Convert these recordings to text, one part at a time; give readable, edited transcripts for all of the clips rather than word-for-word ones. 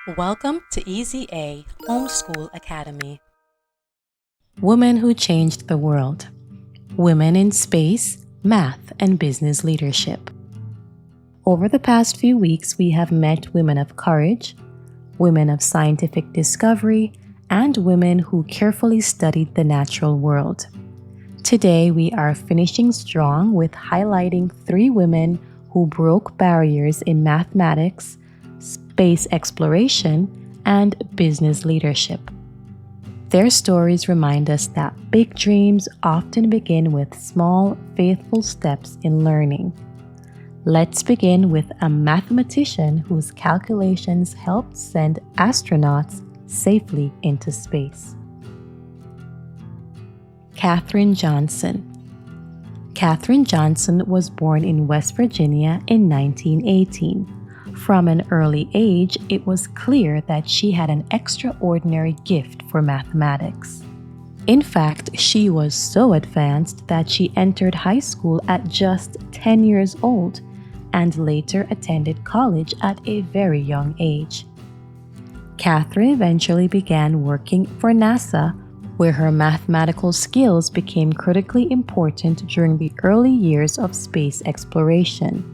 Welcome to Easy A Homeschool Academy. Women who changed the world. Women in space, math, and business leadership. Over the past few weeks, we have met women of courage, women of scientific discovery, and women who carefully studied the natural world. Today, we are finishing strong with highlighting 3 women who broke barriers in mathematics, space exploration, and business leadership. Their stories remind us that big dreams often begin with small, faithful steps in learning. Let's begin with a mathematician whose calculations helped send astronauts safely into space. Katherine Johnson. Katherine Johnson was born in West Virginia in 1918. From an early age, it was clear that she had an extraordinary gift for mathematics. In fact, she was so advanced that she entered high school at just 10 years old and later attended college at a very young age. Katherine eventually began working for NASA, where her mathematical skills became critically important during the early years of space exploration.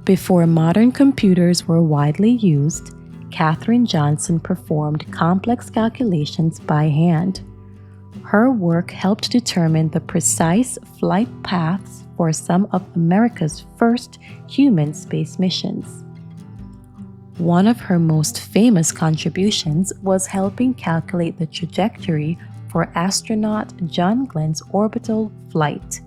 Before modern computers were widely used, Katherine Johnson performed complex calculations by hand. Her work helped determine the precise flight paths for some of America's first human space missions. One of her most famous contributions was helping calculate the trajectory for astronaut John Glenn's orbital flight.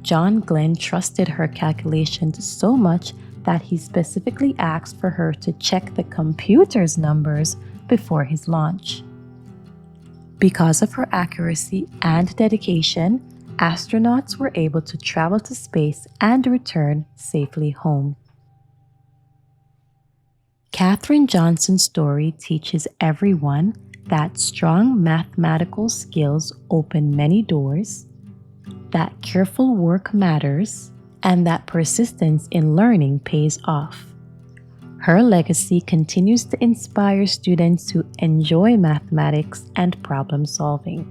John Glenn trusted her calculations so much that he specifically asked for her to check the computer's numbers before his launch. Because of her accuracy and dedication, astronauts were able to travel to space and return safely home. Katherine Johnson's story teaches everyone that strong mathematical skills open many doors, that careful work matters, and that persistence in learning pays off. Her legacy continues to inspire students to enjoy mathematics and problem solving.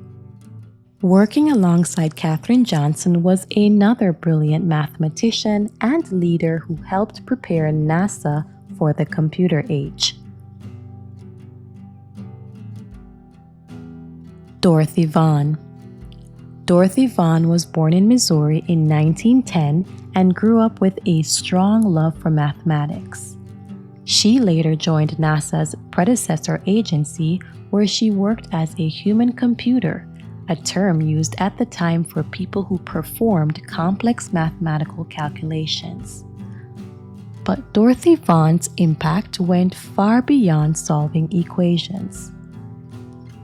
Working alongside Katherine Johnson was another brilliant mathematician and leader who helped prepare NASA for the computer age. Dorothy Vaughan. Dorothy Vaughan was born in Missouri in 1910 and grew up with a strong love for mathematics. She later joined NASA's predecessor agency, where she worked as a human computer, a term used at the time for people who performed complex mathematical calculations. But Dorothy Vaughan's impact went far beyond solving equations.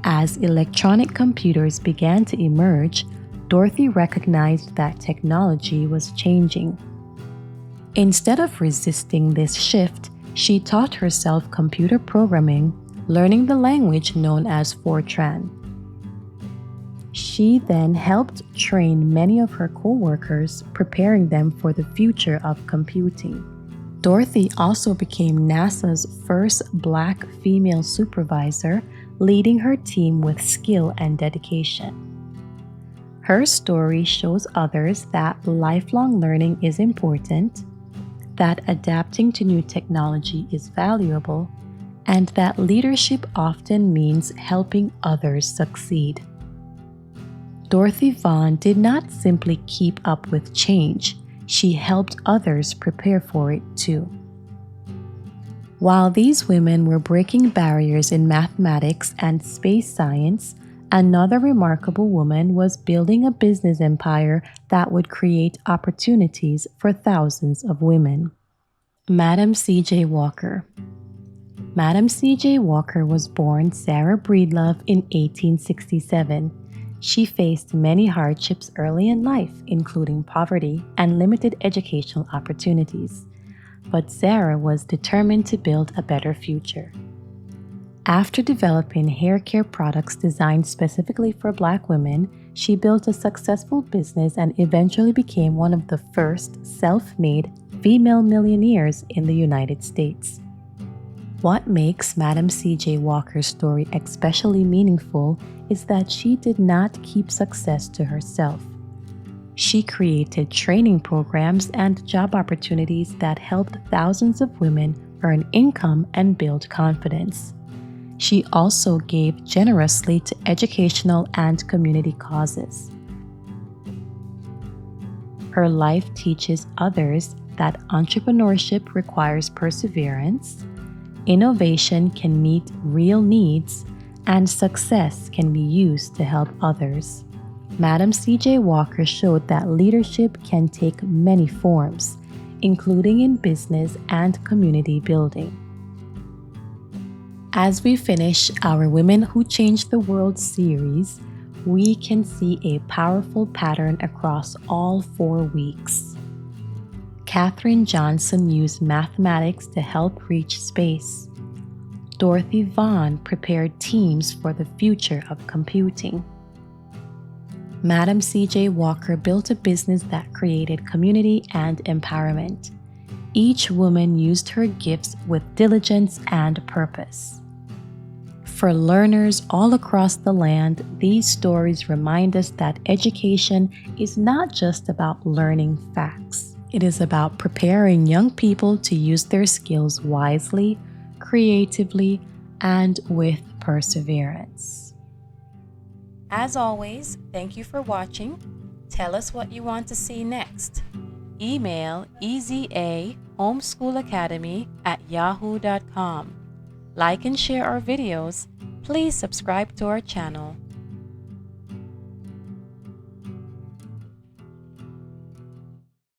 As electronic computers began to emerge, Dorothy recognized that technology was changing. Instead of resisting this shift, she taught herself computer programming, learning the language known as Fortran. She then helped train many of her co-workers, preparing them for the future of computing. Dorothy also became NASA's first Black female supervisor, leading her team with skill and dedication. Her story shows others that lifelong learning is important, that adapting to new technology is valuable, and that leadership often means helping others succeed. Dorothy Vaughan did not simply keep up with change, she helped others prepare for it too. While these women were breaking barriers in mathematics and space science, another remarkable woman was building a business empire that would create opportunities for thousands of women. Madam C.J. Walker. Madam C.J. Walker was born Sarah Breedlove in 1867. She faced many hardships early in life, including poverty and limited educational opportunities. But Sarah was determined to build a better future. After developing hair care products designed specifically for Black women, she built a successful business and eventually became one of the first self-made female millionaires in the United States. What makes Madam C.J. Walker's story especially meaningful is that she did not keep success to herself. She created training programs and job opportunities that helped thousands of women earn income and build confidence. She also gave generously to educational and community causes. Her life teaches others that entrepreneurship requires perseverance, innovation can meet real needs, and success can be used to help others. Madam C.J. Walker showed that leadership can take many forms, including in business and community building. As we finish our Women Who Changed the World series, we can see a powerful pattern across all 4 weeks. Katherine Johnson used mathematics to help reach space. Dorothy Vaughan prepared teams for the future of computing. Madam C.J. Walker built a business that created community and empowerment. Each woman used her gifts with diligence and purpose. For learners all across the land, these stories remind us that education is not just about learning facts. It is about preparing young people to use their skills wisely, creatively, and with perseverance. As always, thank you for watching. Tell us what you want to see next. Email ezaHomeschoolacademy@yahoo.com. Like and share our videos. Please subscribe to our channel.